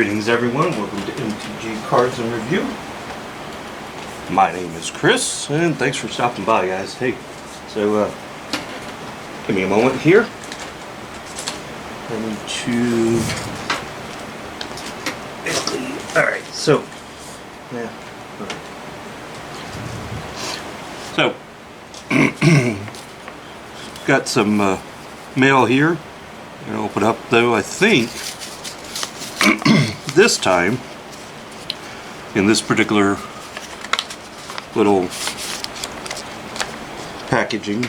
Greetings everyone, welcome to MTG Cardz and Review. My name is Chris, and thanks for stopping by, guys. Hey, so give me a moment here. I need to basically, alright, so yeah. So got some mail here. I'm gonna open up though. I think this time, in this particular little packaging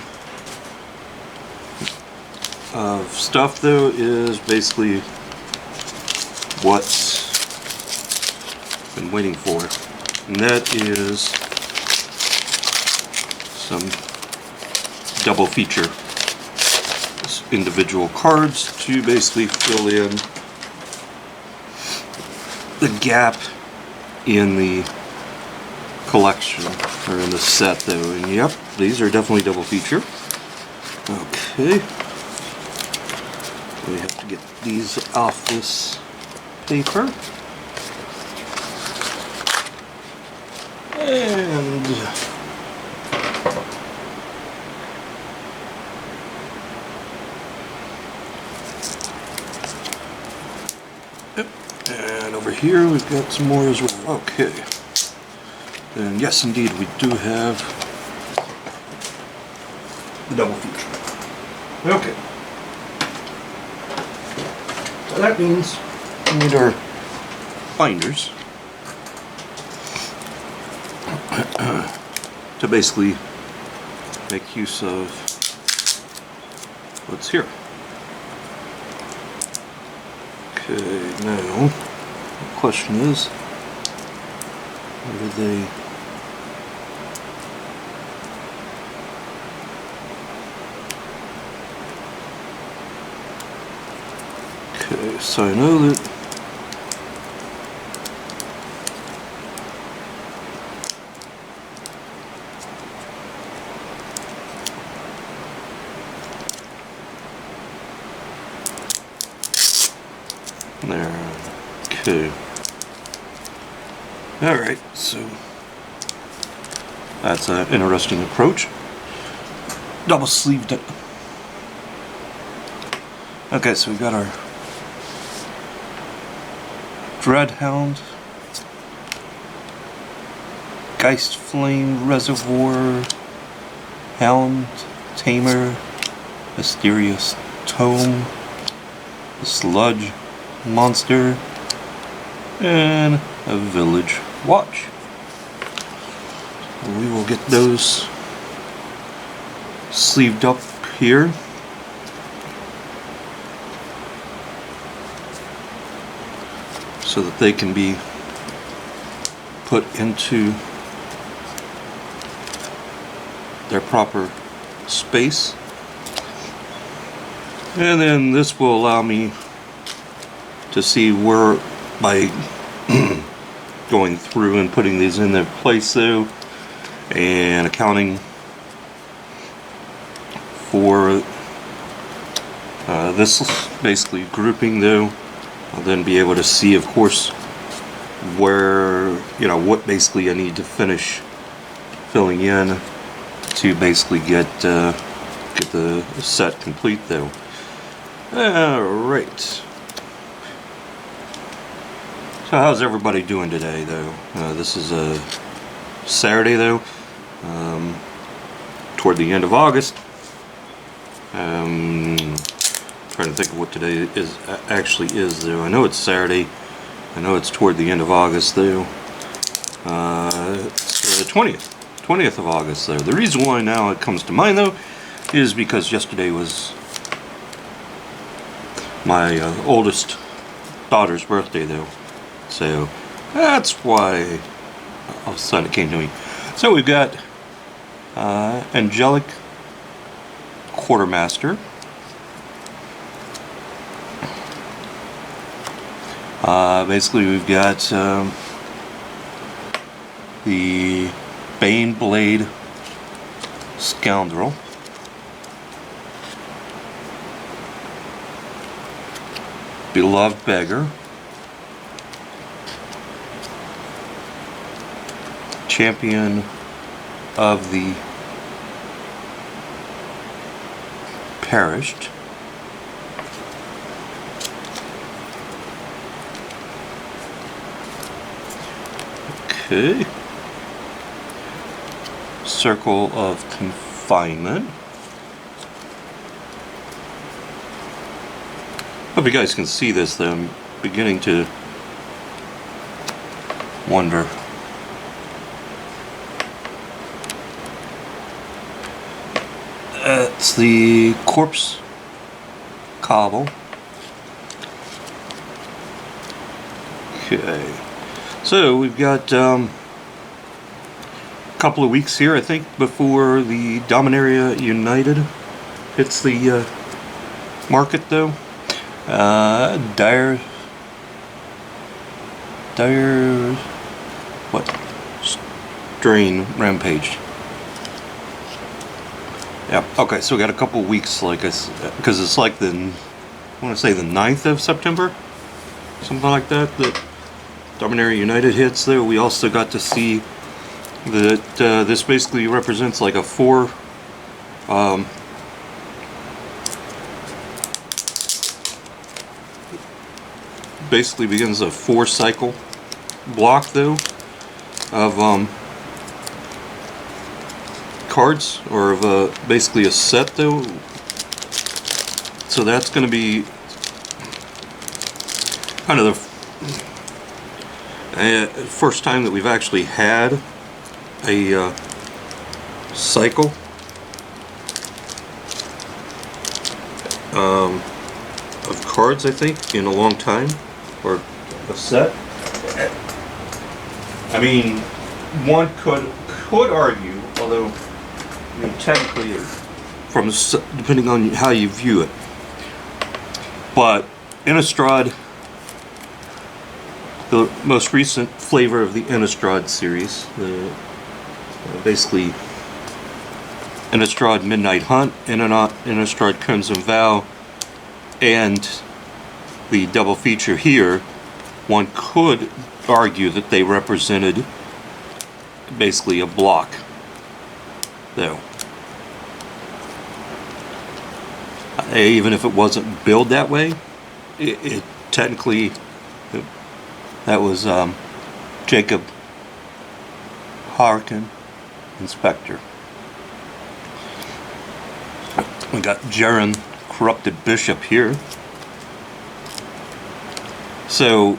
of stuff though, is basically what's been waiting for, and that is some double feature individual cards to basically fill in the gap in the collection, or in the set though. And yep, these are definitely double feature. Okay, we have to get these off this paper, and and over here we've got some more as well. Okay, and yes indeed we do have the double feature. Okay, so that means we need our binders to basically make use of what's here. Okay, now the question is, what are they? Okay, so I know that there. Okay. Alright, so that's an interesting approach. Double sleeved it. Okay, so we've got our Dreadhound, Geist Flame Reservoir, Hound Tamer, Mysterious Tome, the Sludge Monster, and a Village Watch. We will get those sleeved up here. So that they can be put into their proper space. And then this will allow me to see where, by going through and putting these in their place though, and accounting for this basically grouping though, I'll then be able to see, of course, where, you know, what basically I need to finish filling in to basically get the set complete though. Alright. So how's everybody doing today though? This is a Saturday though, toward the end of August. Trying to think of what today actually is though. I know it's Saturday. I know it's toward the end of August though. It's the 20th of August though. The reason why now it comes to mind though is because yesterday was my oldest daughter's birthday though. So that's why all of a sudden it came to me. So we've got Angelic Quartermaster. Basically we've got the Baneblade Scoundrel, Beloved Beggar, champion of the perished. Okay. Circle of confinement. Hope you guys can see this though. I'm beginning to wonder. It's the corpse cobble. Okay. So we've got a couple of weeks here, I think, before the Dominaria United hits the market, though. Dire, what? Strain Rampage. Yeah. Okay. So we got a couple of weeks, like I said, because it's like the, I want to say the 9th of September, something like that. That Dominaria United hits there. We also got to see that this basically represents like a basically begins a 4-cycle block though of cards, or of basically a set though. So that's going to be kind of the first time that we've actually had a cycle of cards, I think, in a long time, or a set. I mean, one could argue, although I mean technically, from depending on how you view it, but Innistrad, the most recent flavor of the Innistrad series, basically Innistrad Midnight Hunt, Innistrad Crimson Vow, and the double feature here, one could argue that they represented basically a block, though. Even if it wasn't billed that way, it technically, that was Jacob Harkin, Inspector. We got Jaren, Corrupted Bishop here. So,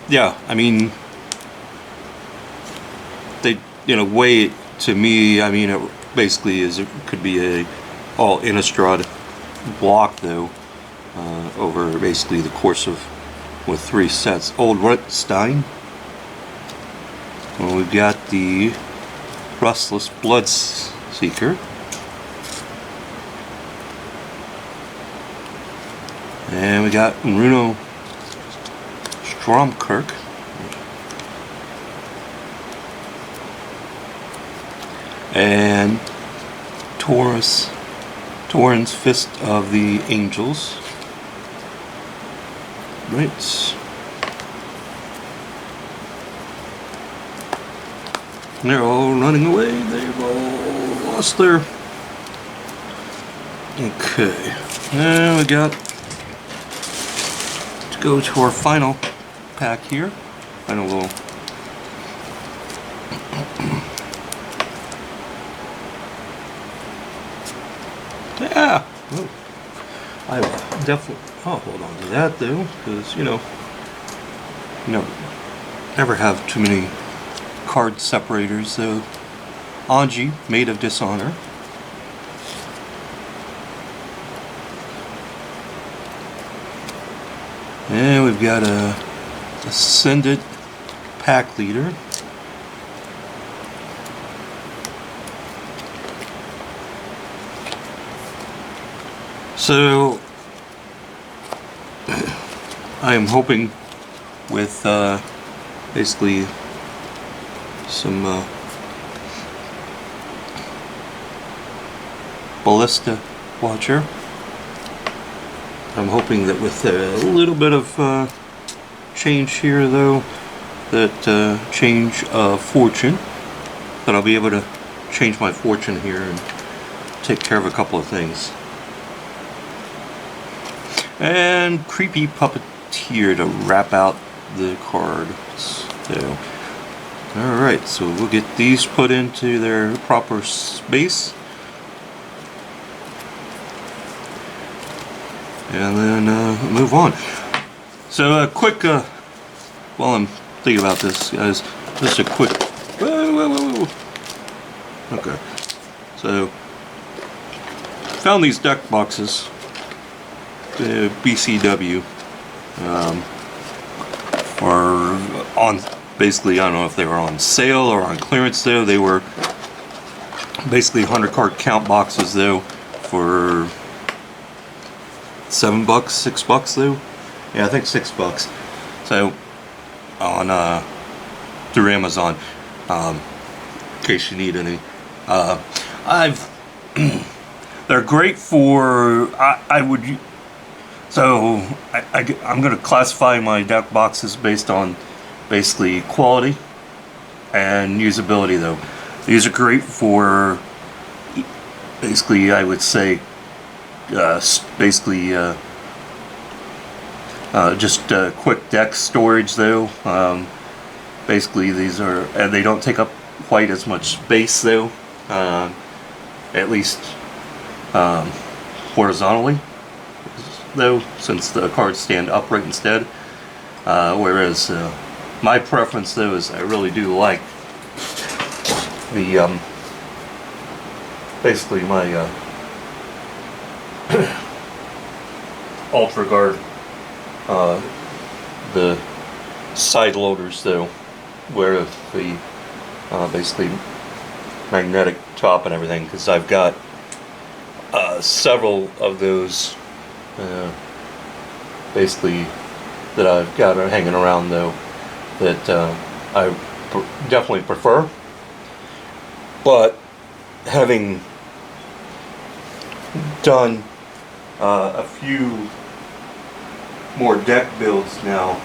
yeah, I mean, they, in a way, to me, I mean, it basically is, it could be a all Innistrad block, though, over basically the course of, with 3 sets. Old Rutstein. Well, we've got the Restless Bloodseeker. And we got Runo Stromkirk. And Torrens Fist of the Angels. Right. They're all running away. They've all lost their... Okay. And we got to go to our final pack here. Final little... Yeah! Oh. I definitely... I'll hold on to that though, because, you know, never have too many card separators though. Anji, Maid of Dishonor. And we've got a Ascended Pack Leader. So I am hoping with basically some Ballista Watcher. I'm hoping that with a little bit of change here, though, that change of fortune but I'll be able to change my fortune here and take care of a couple of things. And Creepy Puppeteer to wrap out the card. So, alright, so we'll get these put into their proper space. And then move on. So a quick, while I'm thinking about this, guys, just a quick, whoa. Okay, so found these deck boxes, the BCW, are on, basically, I don't know if they were on sale or on clearance though. They were basically 100 card count boxes though for $7, $6 though. Yeah, I think $6. So on through Amazon, in case you need any. They're great for. I'm going to classify my deck boxes based on basically quality and usability though. These are great for basically, I would say, basically just quick deck storage though. Basically these are, and they don't take up quite as much space though, at least horizontally though, since the cards stand upright instead. Whereas my preference though is I really do like the basically my Ultra Guard, the side loaders though, where the basically magnetic top and everything, because I've got several of those basically that I've got hanging around though that I definitely prefer. But having done a few more deck builds now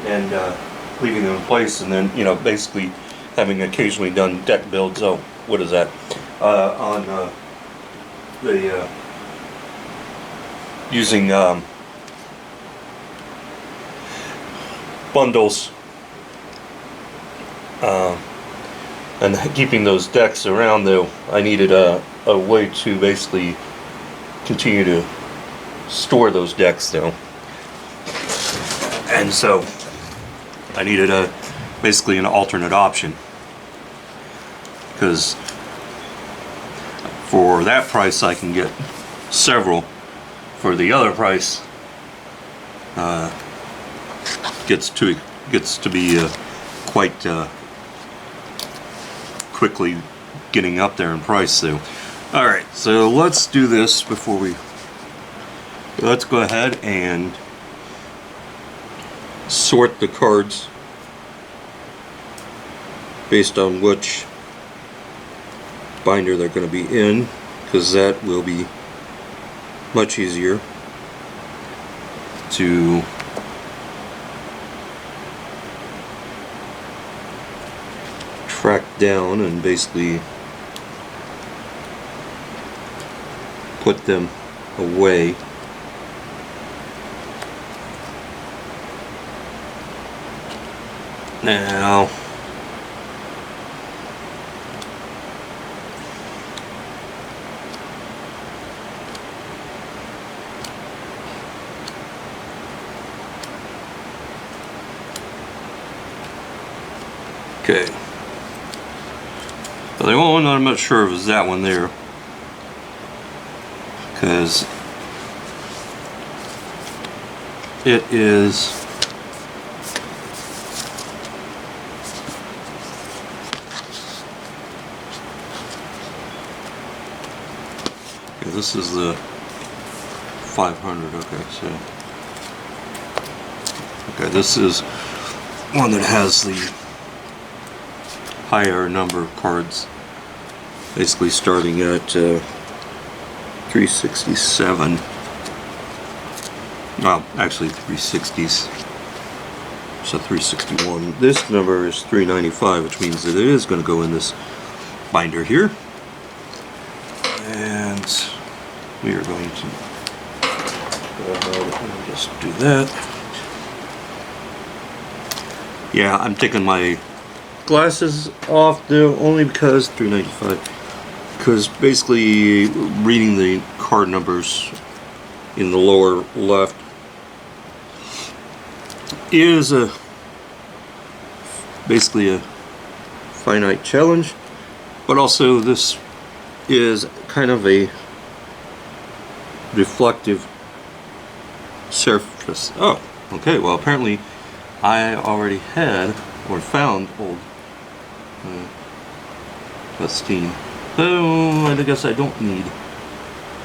and leaving them in place, and then basically having occasionally done deck builds. Oh, what is that? On the using bundles and keeping those decks around though, I needed a way to basically continue to store those decks though, and so I needed basically an alternate option, because for that price I can get several. For the other price, gets to be quite quickly getting up there in price though. Alright, so let's do this before let's go ahead and sort the cards based on which binder they're going to be in, because that will be much easier to track down and basically put them away. Now okay, so the only one I'm not sure of is that one there, because it is this is the 500. Okay, so this is one that has the higher number of cards, basically starting at 367. Well, actually 360s. So 361. This number is 395, which means that it is going to go in this binder here. And we are going to go ahead and just do that. Yeah, I'm taking my glasses off though, only because 395. Because basically reading the card numbers in the lower left is basically a finite challenge, but also this is kind of a reflective surface. Oh, okay, well apparently I already had or found old Plastine. Oh, I guess I don't need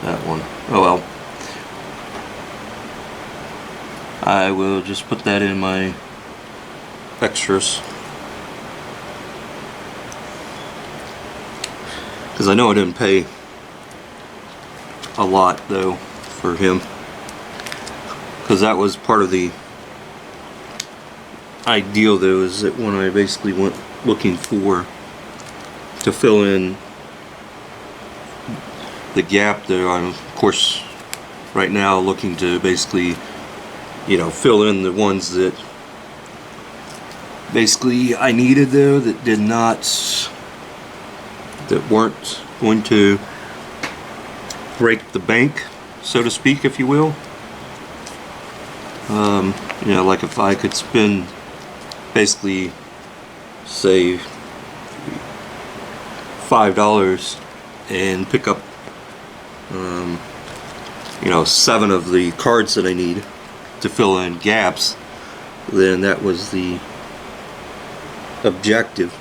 that one. Oh well. I will just put that in my extras. Because I know I didn't pay a lot though for him. Because that was part of the ideal though, is that when I basically went looking to fill in the gap there, I'm of course right now looking to basically, you know, fill in the ones that basically I needed though, that weren't going to break the bank, so to speak, if you will. You know, like if I could spend basically say $5 and pick up you know, 7 of the cards that I need to fill in gaps, then that was the objective.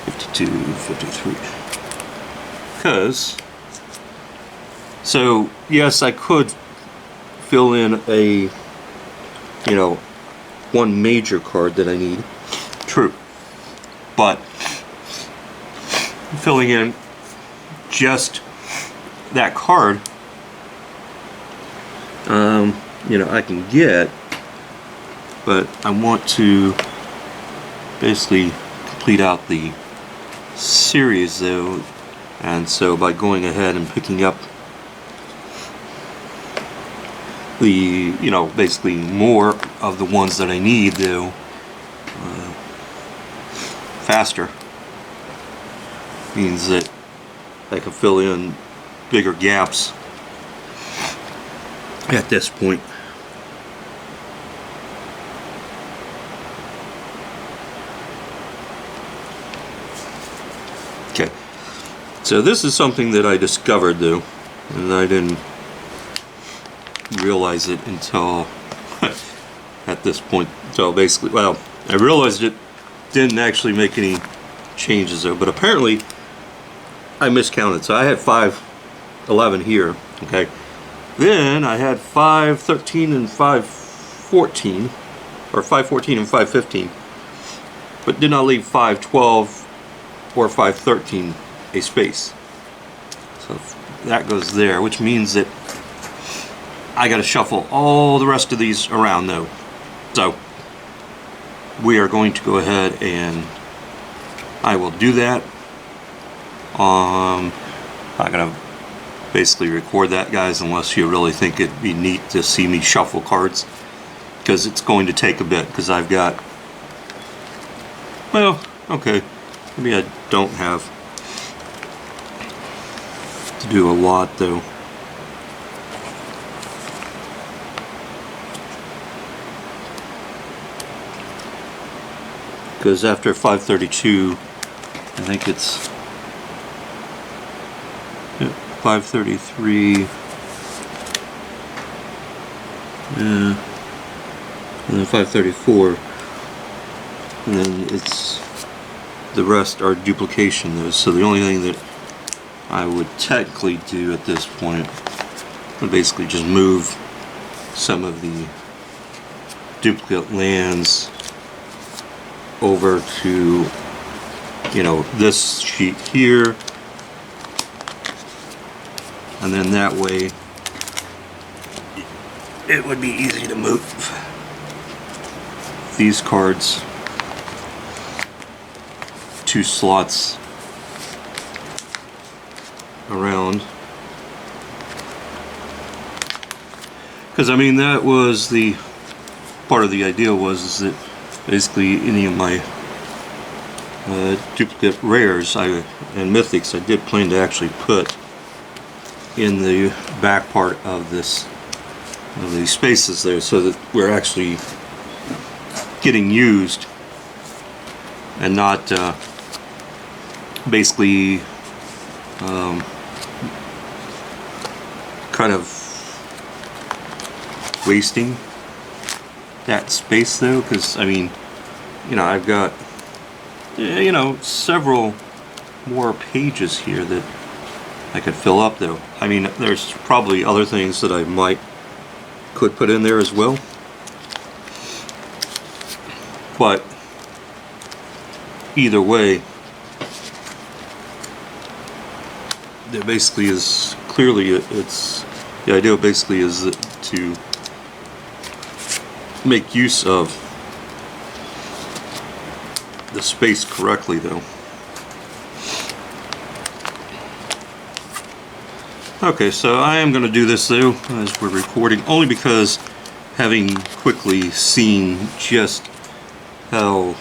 52, 53. Because, so yes, I could fill in a, you know, one major card that I need. True. But filling in just that card, you know, I can get, but I want to basically complete out the series though, and so by going ahead and picking up the, you know, basically more of the ones that I need though, faster, means that I can fill in bigger gaps at this point. Okay, so this is something that I discovered though, and I didn't realize it until at this point. So basically, well, I realized it didn't actually make any changes though, but apparently I miscounted. So I had 511 here, okay, then I had 513 and 514, or 514 and 515, but did not leave 512 or 513 a space. So that goes there, which means that I got to shuffle all the rest of these around though. So we are going to go ahead and I will do that. I'm not gonna basically record that, guys, unless you really think it'd be neat to see me shuffle cards, because it's going to take a bit, because I've got, well, okay, maybe I don't have to do a lot though. Because after 532, I think it's 533, yeah, and then 534, and then it's, the rest are duplication though. So the only thing that I would technically do at this point would basically just move some of the duplicate lands over to, you know, this sheet here, and then that way it would be easy to move these cards 2 slots around. Because I mean, that was the part of the idea, was that basically any of my duplicate rares and mythics I did plan to actually put in the back part of these spaces there, so that we're actually getting used and not basically kind of wasting that space though. Because I mean, you know, I've got, you know, several more pages here that I could fill up though. I mean, there's probably other things that I could put in there as well, but either way, there basically is clearly, it's the idea basically is to make use of the space correctly though. Okay, so I am going to do this though as we're recording, only because having quickly seen just how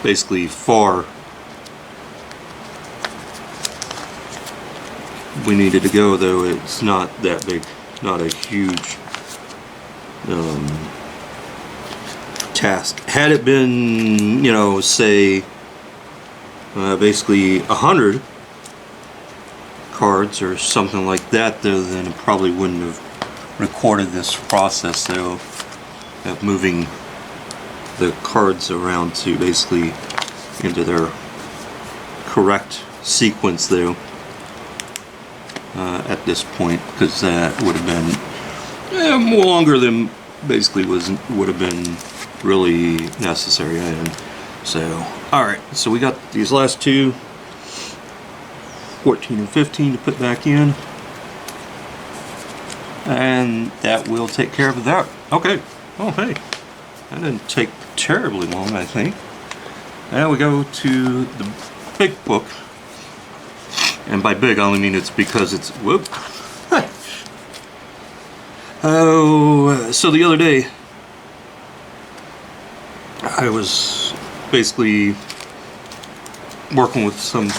basically far we needed to go though, it's not that big, not a huge task. Had it been, you know, say basically 100 cards or something like that though, then it probably wouldn't have recorded this process though of moving the cards around to basically into their correct sequence though at this point, because that would have been more longer than basically would have been really necessary. So alright, so we got these last two, 14 and 15, to put back in, and that will take care of that. Okay, oh hey, that didn't take terribly long, I think. Now we go to the big book, and by big I only mean it's because it's, whoop. Oh, so the other day I was basically working with some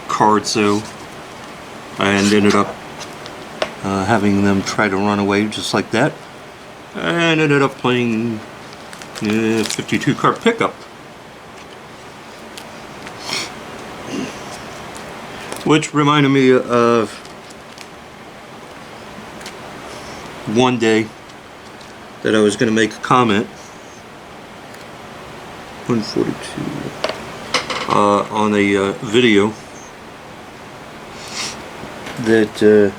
cards though, and ended up having them try to run away just like that, and ended up playing 52 card pickup, which reminded me of one day that I was going to make a comment, 142, on a video that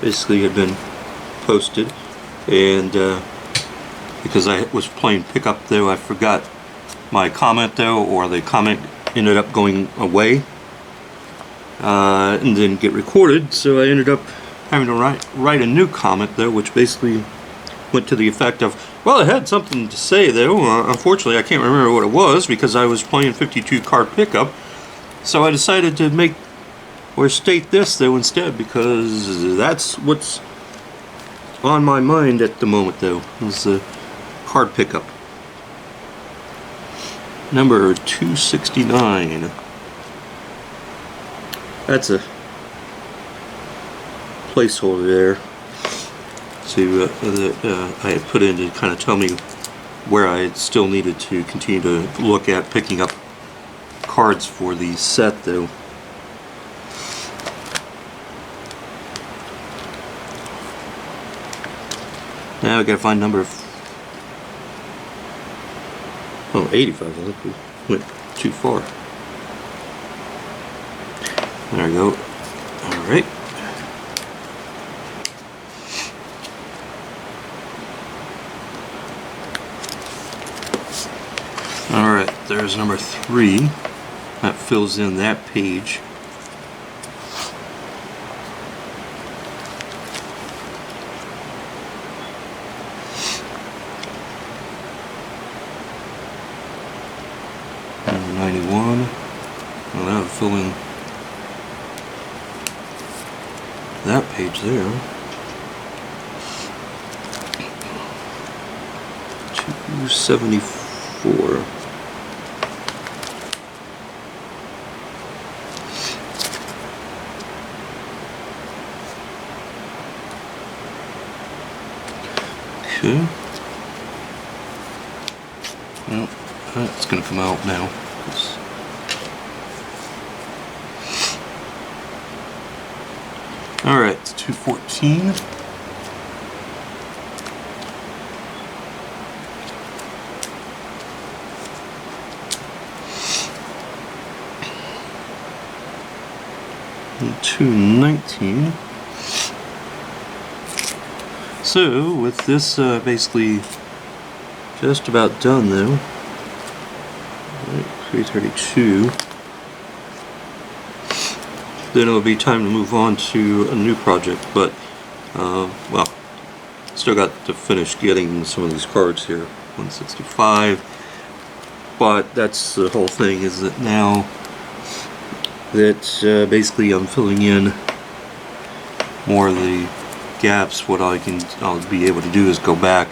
basically had been posted, and because I was playing pickup though, I forgot my comment though, or the comment ended up going away and didn't get recorded, so I ended up having to write a new comment though, which basically went to the effect of, well, it had something to say though, unfortunately I can't remember what it was because I was playing 52 card pickup, so I decided to make or state this though instead, because that's what's on my mind at the moment though, is the card pickup. Number 269. That's a placeholder there to I had put in to kind of tell me where I still needed to continue to look at picking up cards for the set though. Now I gotta find number 85. I think we went too far. There we go. Alright. Alright, there's number 3. That fills in that page. 91. Well, now I'm filling that page there. 274. Okay. Well, that's going to come out now. Alright, it's 214. And 219. So, with this basically just about done though, 332, then it'll be time to move on to a new project, but, well, still got to finish getting some of these cards here, 165, but that's the whole thing, is that now that basically I'm filling in more of the gaps, what I'll be able to do is go back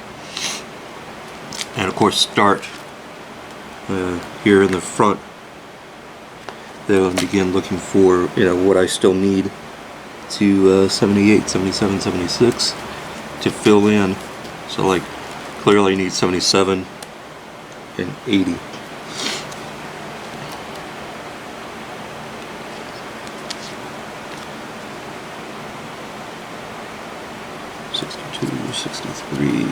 and of course start here in the front there and begin looking for, you know, what I still need to 78, 77, 76 to fill in. So like clearly need 77 and 80. '62, '63.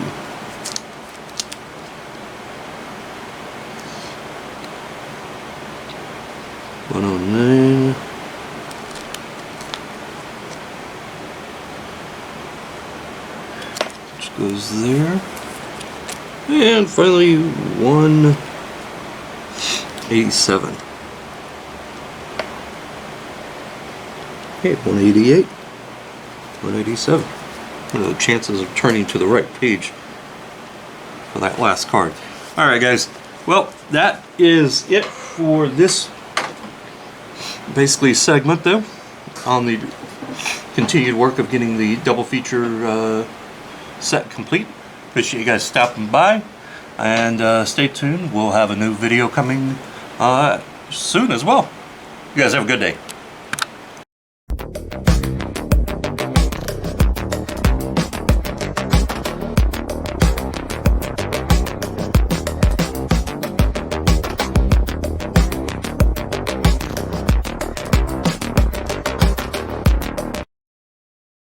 '109. Which goes there. And finally 187. Okay, 188. 187. What are the chances of turning to the right page for that last card? Alright guys, well that is it for this basically segment though on the continued work of getting the double feature set complete. Appreciate you guys stopping by, and stay tuned, we'll have a new video coming soon as well. You guys have a good day.